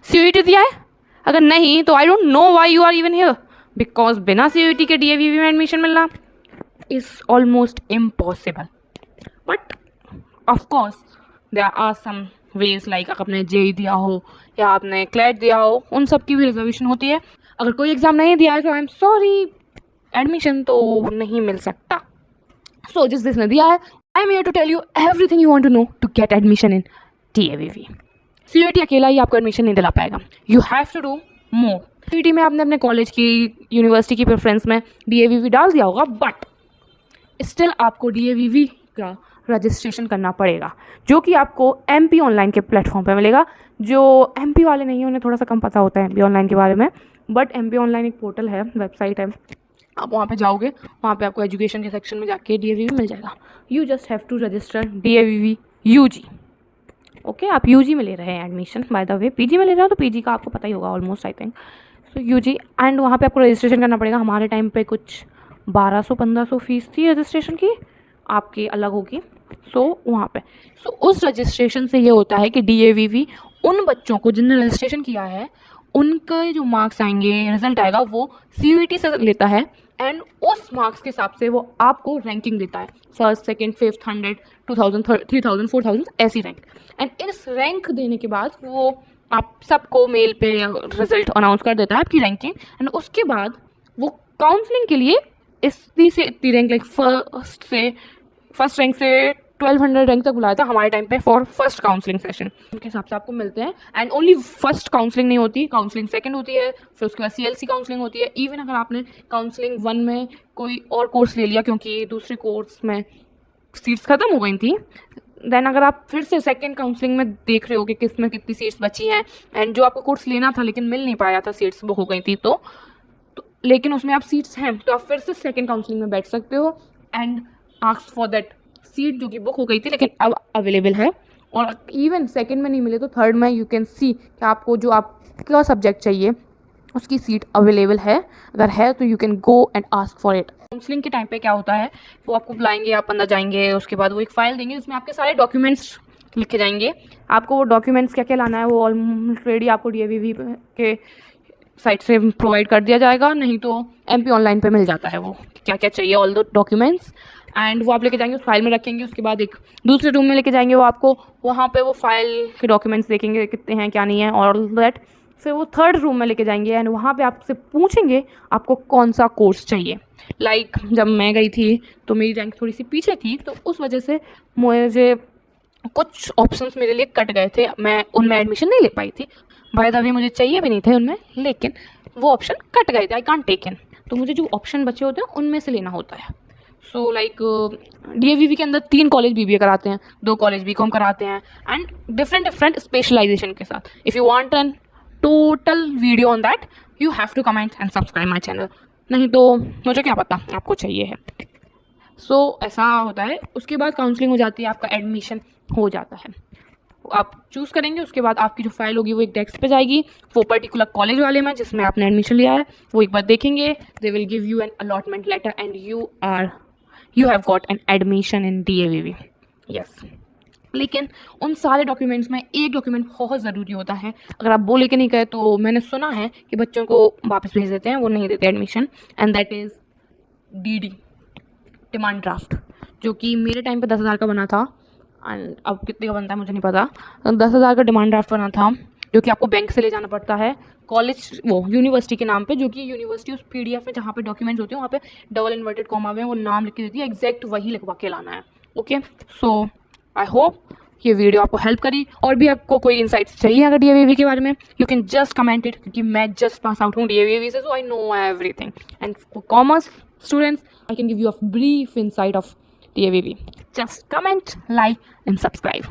CUET दिया है? अगर नहीं तो I don't know why you are even here, because बिना CUET के DAVV में एडमिशन मिलना is almost impossible. But of course there are some ways, like आपने JEE दिया हो या आपने CLET दिया हो, उन सब की भी रिजर्वेशन होती है. अगर कोई एग्ज़ाम नहीं दिया है तो आई एम सॉरी, एडमिशन तो नहीं मिल सकता. सो जिसने दिया है, I am here to tell you everything you want to know to get admission in DAVV. CUET अकेला ही आपको एडमिशन नहीं दिला पाएगा. You have to do more. CUET में आपने अपने कॉलेज की, यूनिवर्सिटी की प्रेफरेंस में DAVV डाल दिया होगा, बट स्टिल आपको DAVV का रजिस्ट्रेशन करना पड़ेगा, जो कि आपको MP ऑनलाइन के प्लेटफॉर्म पे मिलेगा. जो MP वाले नहीं हैं उन्हें थोड़ा सा कम पता होता है MP ऑनलाइन के बारे में, बट MP ऑनलाइन एक पोर्टल है, वेबसाइट है. आप वहाँ पे जाओगे, वहाँ पे आपको एजुकेशन के सेक्शन में जाके DAVV मिल जाएगा. You just have to register DAVV UG. Okay, आप UG में ले रहे हैं admission. By the way PG में ले रहे हो तो PG का आपको पता ही होगा almost, I think. So UG, and वहाँ पे आपको रजिस्ट्रेशन करना पड़ेगा. हमारे टाइम पे कुछ 1200-1500 फीस थी रजिस्ट्रेशन की, आपकी अलग होगी. वहाँ पे उस रजिस्ट्रेशन से ये होता है कि DAVV उन बच्चों को जिनने रजिस्ट्रेशन किया है, उनके जो मार्क्स आएंगे, रिजल्ट आएगा, वो CUET से लेता है. एंड उस मार्क्स के हिसाब से वो आपको रैंकिंग देता है, 1st, 2nd, 5th, 100, 2000, 3000, 4000 ऐसी रैंक. एंड इस रैंक देने के बाद वो आप सबको मेल पे रिजल्ट अनाउंस कर देता है, आपकी रैंकिंग. एंड उसके बाद वो काउंसलिंग के लिए इतनी से इतनी रैंक, लाइक फर्स्ट रैंक से 1200 रैंक तक बुलाया था हमारे टाइम पे फॉर फर्स्ट काउंसलिंग सेशन. उनके हिसाब से आपको मिलते हैं. एंड ओनली फर्स्ट काउंसलिंग नहीं होती, काउंसलिंग सेकंड होती है, फिर उसके बाद CLC काउंसलिंग होती है. इवन अगर आपने काउंसलिंग 1 में कोई और कोर्स ले लिया क्योंकि दूसरे कोर्स में सीट्स ख़त्म हो गई थी, देन अगर आप फिर से सेकंड काउंसलिंग में देख रहे हो कि किस में कितनी सीट्स बची हैं, एंड जो आपको कोर्स लेना था लेकिन मिल नहीं पाया था, सीट्स बुक हो गई थी, तो लेकिन उसमें आप सीट्स हैं, तो आप फिर से सेकंड काउंसलिंग में बैठ सकते हो and ask for that seat जो कि बुक हो गई थी लेकिन अब अवेलेबल है. और इवन सेकंड में नहीं मिले तो थर्ड में यू कैन सी कि आपको जो आपका सब्जेक्ट चाहिए उसकी सीट अवेलेबल है. अगर है तो you can go and ask for it. Counselling के टाइम पे क्या होता है, वो आपको बुलाएंगे, आप अंदर जाएंगे, उसके बाद वो एक फ़ाइल देंगे जिसमें आपके सारे डॉक्यूमेंट्स लिखे जाएंगे. आपको वो डॉक्यूमेंट्स क्या क्या लाना है वो ऑलरेडी आपको DAVV के साइट से प्रोवाइड कर दिया जाएगा, नहीं तो MP ऑनलाइन पे मिल जाता है वो क्या क्या चाहिए, ऑल द डॉक्यूमेंट्स. एंड वो आप लेके जाएंगे, उस फाइल में रखेंगे. उसके बाद एक दूसरे रूम में लेके जाएंगे, वो आपको वहाँ पे वो फाइल के डॉक्यूमेंट्स देखेंगे कितने हैं क्या नहीं है ऑल दैट. फिर वो थर्ड रूम में लेके जाएंगे एंड वहाँ पे आपसे पूछेंगे आपको कौन सा कोर्स चाहिए. लाइक जब मैं गई थी तो मेरी रैंक थोड़ी सी पीछे थी, तो उस वजह से मुझे कुछ ऑप्शंस मेरे लिए कट गए थे, मैं उनमें एडमिशन नहीं ले पाई थी. बाय द वे मुझे चाहिए भी नहीं थे उनमें, लेकिन वो ऑप्शन कट गए थे, आई कांट टेक इन. तो मुझे जो ऑप्शन बचे होते हैं उनमें से लेना होता है. सो लाइक DAVV के अंदर 3 कॉलेज BBA कराते हैं, 2 कॉलेज BCom कराते हैं, एंड डिफरेंट स्पेशलाइजेशन के साथ. If you want an total video on that, you have to comment and subscribe my channel. नहीं तो मुझे क्या पता आपको चाहिए है. सो ऐसा होता है. उसके बाद काउंसलिंग हो जाती है, आपका एडमिशन हो जाता है, आप चूज़ करेंगे. उसके बाद आपकी जो फाइल होगी वो एक डेस्क पे जाएगी, वो पर्टिकुलर कॉलेज वाले में जिसमें आपने एडमिशन लिया है, वो एक बार देखेंगे. They will give you an allotment letter and you have got an admission in DAVV. Yes. लेकिन उन सारे डॉक्यूमेंट्स में एक डॉक्यूमेंट बहुत ज़रूरी होता है. अगर आप वो लेके नहीं गए तो मैंने सुना है कि बच्चों को वापस भेज देते हैं, वो नहीं देते admission. And that is DD, demand draft, जो कि मेरे टाइम पे 10,000 का बना था. एंड अब कितने का बनता है मुझे नहीं पता. 10,000 का डिमांड ड्राफ्ट बना था, जो कि आपको बैंक से ले जाना पड़ता है कॉलेज, वो यूनिवर्सिटी के नाम पे, जो कि यूनिवर्सिटी उस PDF में जहाँ पे डॉक्यूमेंट्स होते हैं वहाँ पे डबल इन्वर्टेड कॉमा में वो नाम लिख के देती है, एग्जैक्ट वही लिखवा के लाना है. ओके, सो आई होप ये वीडियो आपको हेल्प करी. और भी आपको कोई इंसाइट्स चाहिए अगर DAVV के बारे में, you can just comment it, क्योंकि मैं जस्ट पास आउट हूँ DAVV से, so I know everything. And for commerce students I can give you a brief insight of DAVV. Just comment, like and subscribe.